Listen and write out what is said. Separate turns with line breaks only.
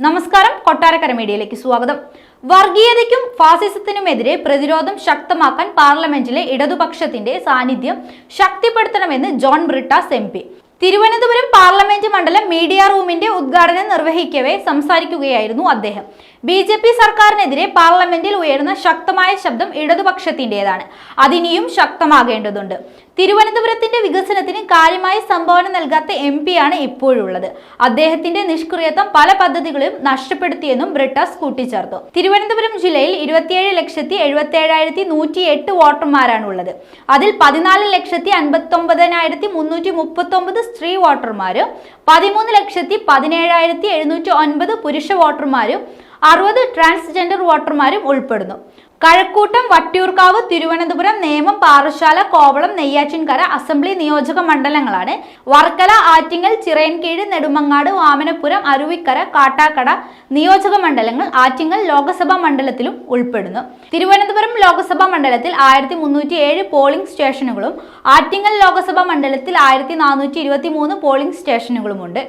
നമസ്കാരം, കൊട്ടാരക്കര മീഡിയയിലേക്ക് സ്വാഗതം. വർഗീയതയ്ക്കും ഫാസിസത്തിനുമെതിരെ പ്രതിരോധം ശക്തമാക്കാൻ പാർലമെന്റിലെ ഇടതുപക്ഷത്തിന്റെ സാന്നിധ്യം ശക്തിപ്പെടുത്തണമെന്ന് John Brittas MP. Thiruvananthapuram parliament മണ്ഡലം മീഡിയ റൂമിന്റെ ഉദ്ഘാടനം നിർവഹിക്കവേ സംസാരിക്കുകയായിരുന്നു അദ്ദേഹം. BJP സർക്കാരിനെതിരെ പാർലമെന്റിൽ ഉയർന്ന ശക്തമായ ശബ്ദം ഇടതുപക്ഷത്തിന്റേതാണ്. അതിനിയും ശക്തമാകേണ്ടതുണ്ട്. തിരുവനന്തപുരത്തിന്റെ വികസനത്തിന് കാര്യമായ സംഭാവന നൽകാത്ത MP-യാണ് ഇപ്പോഴുള്ളത്. അദ്ദേഹത്തിന്റെ നിഷ്ക്രിയത്വം പല പദ്ധതികളും നഷ്ടപ്പെടുത്തിയെന്നും ബ്രിട്ടാസ് കൂട്ടിച്ചേർത്തു. തിരുവനന്തപുരം ജില്ലയിൽ 27,77,108 വോട്ടർമാരാണുള്ളത്. അതിൽ 14,59,339 സ്ത്രീ വോട്ടർമാരും 13,17,709 പുരുഷ വോട്ടർമാരും 60 ട്രാൻസ്ജെൻഡർ വോട്ടർമാരും ഉൾപ്പെടുന്നു. കഴക്കൂട്ടം, വട്ടിയൂർക്കാവ്, തിരുവനന്തപുരം, നേമം, പാറശാല, കോവളം, നെയ്യാറ്റിൻകര അസംബ്ലി നിയോജക മണ്ഡലങ്ങളാണ്. വർക്കല, ആറ്റിങ്ങൽ, ചിറയൻകീഴ്, നെടുമങ്ങാട്, വാമനപുരം, അരുവിക്കര, കാട്ടാക്കട നിയോജക മണ്ഡലങ്ങൾ ആറ്റിങ്ങൽ ലോക്സഭാ മണ്ഡലത്തിലും ഉൾപ്പെടുന്നു. തിരുവനന്തപുരം ലോക്സഭാ മണ്ഡലത്തിൽ 1307 പോളിംഗ് സ്റ്റേഷനുകളും ആറ്റിങ്ങൽ ലോക്സഭാ മണ്ഡലത്തിൽ 1423 പോളിംഗ് സ്റ്റേഷനുകളുമുണ്ട്.